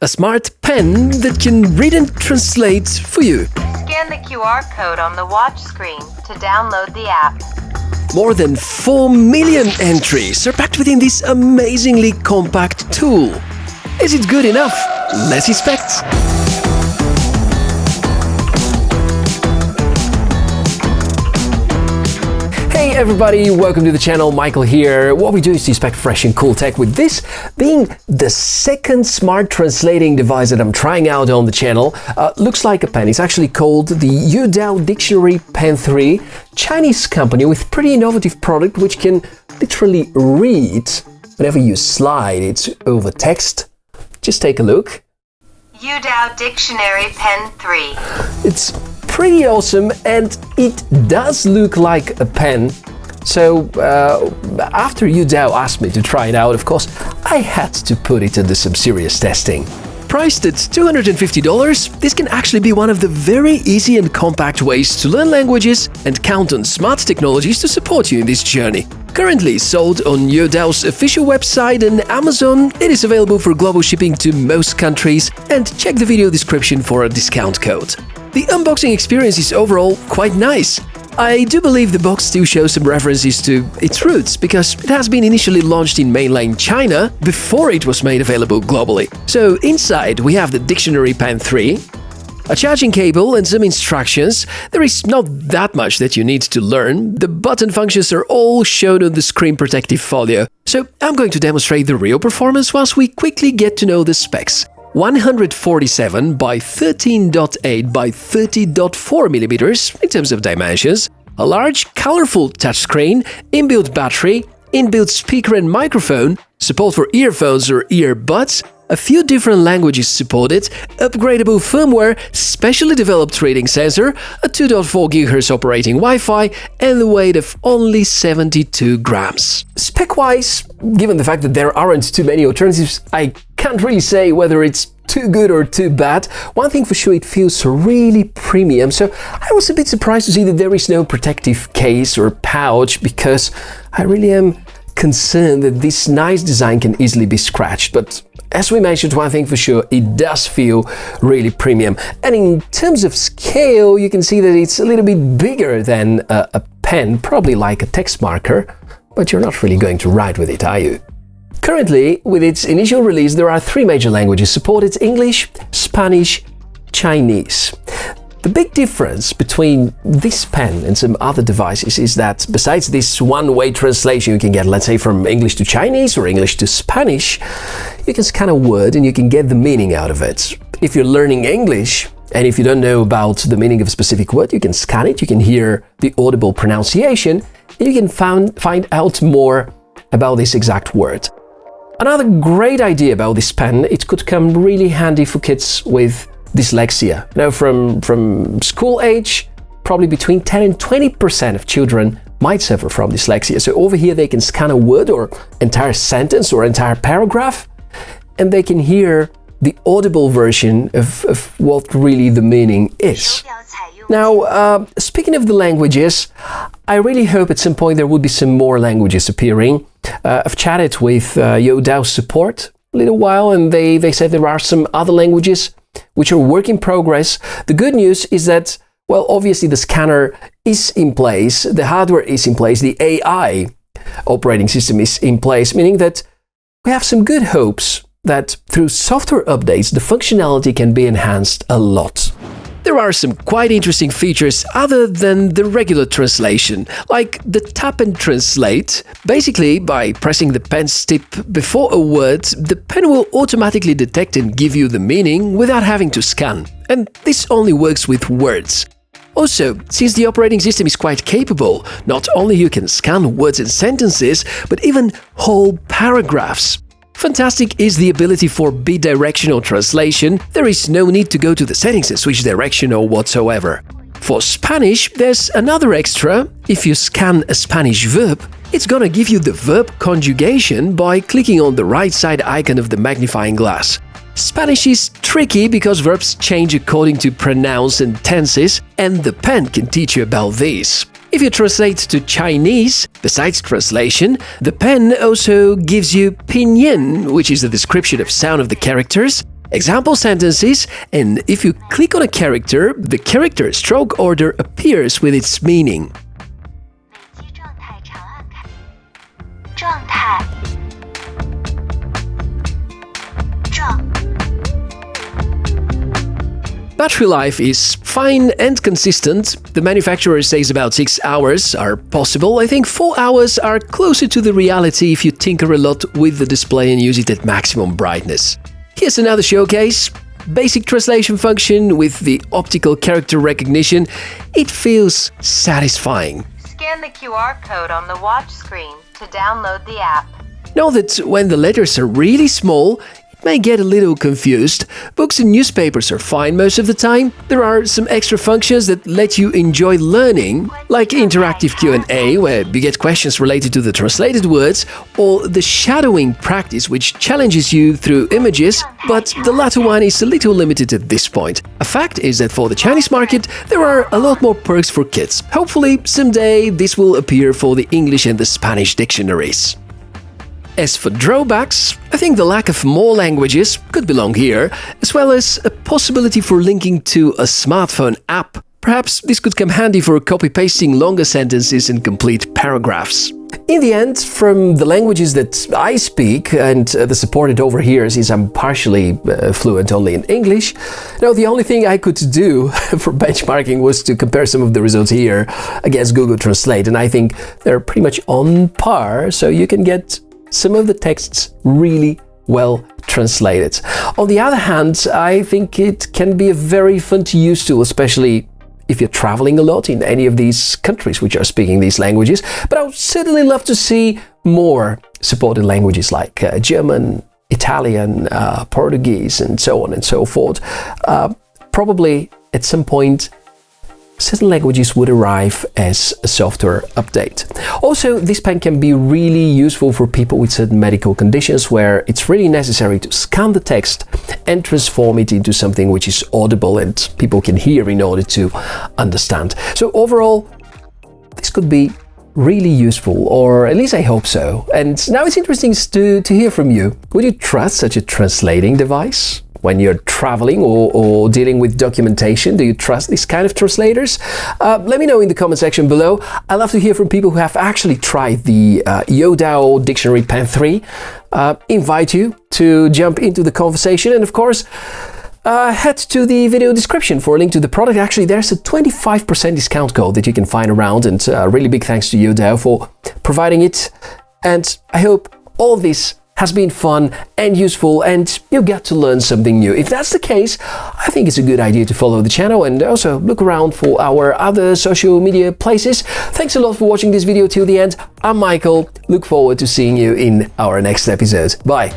a smart pen that can read and translate for you. Scan the QR code on the watch screen to download the app. More than 4 million entries are packed within this amazingly compact tool. Is it good enough? Let's inspect. Hey everybody, welcome to the channel, Michael here. What we do is inspect fresh and cool tech, with this being the second smart translating device that I'm trying out on the channel. Looks like a pen. It's actually called the Youdao Dictionary Pen 3, Chinese company with pretty innovative product which can literally read whenever you slide it over text. Just take a look. Youdao Dictionary Pen 3. It's pretty awesome and it does look like a pen. So after Youdao asked me to try it out, of course, I had to put it under some serious testing. Priced at $250, this can actually be one of the very easy and compact ways to learn languages and count on smart technologies to support you in this journey. Currently sold on Youdao's official website and Amazon, it is available for global shipping to most countries, and check the video description for a discount code. The unboxing experience is overall quite nice. I do believe the box still shows some references to its roots, because it has been initially launched in mainland China before it was made available globally. So inside we have the Dictionary Pen 3, a charging cable and some instructions. There is not that much that you need to learn. The button functions are all shown on the screen protective folio. So I'm going to demonstrate the real performance whilst we quickly get to know the specs. 147 by 13.8 by 30.4 millimeters in terms of dimensions, a large, colorful touchscreen, inbuilt battery, inbuilt speaker and microphone, support for earphones or earbuds, a few different languages supported, upgradable firmware, specially developed reading sensor, a 2.4 GHz operating Wi-Fi, and the weight of only 72 grams. Spec-wise, given the fact that there aren't too many alternatives, I can't really say whether it's too good or too bad. One thing for sure, it feels really premium, so I was a bit surprised to see that there is no protective case or pouch, because I really am concerned that this nice design can easily be scratched. But as we mentioned, one thing for sure, it does feel really premium. And in terms of scale, you can see that it's a little bit bigger than a pen, probably like a text marker, but you're not really going to write with it, are you? Currently, with its initial release, there are 3 major languages supported: English, Spanish, Chinese. The big difference between this pen and some other devices is that besides this one-way translation you can get, let's say, from English to Chinese or English to Spanish, you can scan a word and you can get the meaning out of it. If you're learning English and if you don't know about the meaning of a specific word, you can scan it, you can hear the audible pronunciation, and you can find out more about this exact word. Another great idea about this pen, it could come really handy for kids with dyslexia. Now, from school age, probably between 10 and 20% of children might suffer from dyslexia. So over here they can scan a word or entire sentence or entire paragraph, and they can hear the audible version of what really the meaning is. Now, speaking of the languages, I really hope at some point there will be some more languages appearing. I've chatted with Youdao support a little while, and they said there are some other languages which are work in progress. The good news is that, well, obviously the scanner is in place, the hardware is in place, the AI operating system is in place, meaning that we have some good hopes that through software updates the functionality can be enhanced a lot. There are some quite interesting features other than the regular translation, like the tap and translate. Basically, by pressing the pen's tip before a word, the pen will automatically detect and give you the meaning without having to scan. And this only works with words. Also, since the operating system is quite capable, not only you can scan words and sentences, but even whole paragraphs. Fantastic is the ability for bidirectional translation. There is no need to go to the settings and switch direction or whatsoever. For Spanish, there's another extra. If you scan a Spanish verb, it's gonna give you the verb conjugation by clicking on the right side icon of the magnifying glass. Spanish is tricky because verbs change according to pronouns and tenses, and the pen can teach you about these. If you translate to Chinese, besides translation, the pen also gives you pinyin, which is the description of sound of the characters, example sentences, and if you click on a character, the character stroke order appears with its meaning. 累积状态长按开。状态。状。 Battery life is fine and consistent. The manufacturer says about 6 hours are possible. I think 4 hours are closer to the reality if you tinker a lot with the display and use it at maximum brightness. Here's another showcase. Basic translation function with the optical character recognition. It feels satisfying. Scan the QR code on the watch screen to download the app. Know that when the letters are really small, it may get a little confused. Books and newspapers are fine most of the time. There are some extra functions that let you enjoy learning, like interactive Q&A, where you get questions related to the translated words, or the shadowing practice, which challenges you through images, but the latter one is a little limited at this point. A fact is that for the Chinese market, there are a lot more perks for kids. Hopefully, someday this will appear for the English and the Spanish dictionaries. As for drawbacks, I think the lack of more languages could belong here, as well as a possibility for linking to a smartphone app. Perhaps this could come handy for copy-pasting longer sentences and complete paragraphs. In the end, from the languages that I speak and the supported over here, since I'm partially fluent only in English, the only thing I could do for benchmarking was to compare some of the results here against Google Translate, and I think they're pretty much on par, so you can get some of the texts really well translated. On the other hand, I think it can be a very fun to use tool, especially if you're traveling a lot in any of these countries which are speaking these languages. But I would certainly love to see more supported languages like German, Italian, Portuguese, and so on and so forth. Probably at some point, certain languages would arrive as a software update. Also, this pen can be really useful for people with certain medical conditions where it's really necessary to scan the text and transform it into something which is audible and people can hear in order to understand. So overall, this could be really useful, or at least I hope so. And now it's interesting to hear from you. Would you trust such a translating device? When you're traveling or dealing with documentation, do you trust these kind of translators? Let me know in the comment section below. I love to hear from people who have actually tried the Youdao Dictionary Pen 3. Invite you to jump into the conversation, and of course, head to the video description for a link to the product. Actually, there's a 25% discount code that you can find around, and really big thanks to Youdao for providing it. And I hope all this has been fun and useful and you get to learn something new. If that's the case, I think it's a good idea to follow the channel and also look around for our other social media places. Thanks a lot for watching this video till the end. I'm Michael. Look forward to seeing you in our next episode. Bye.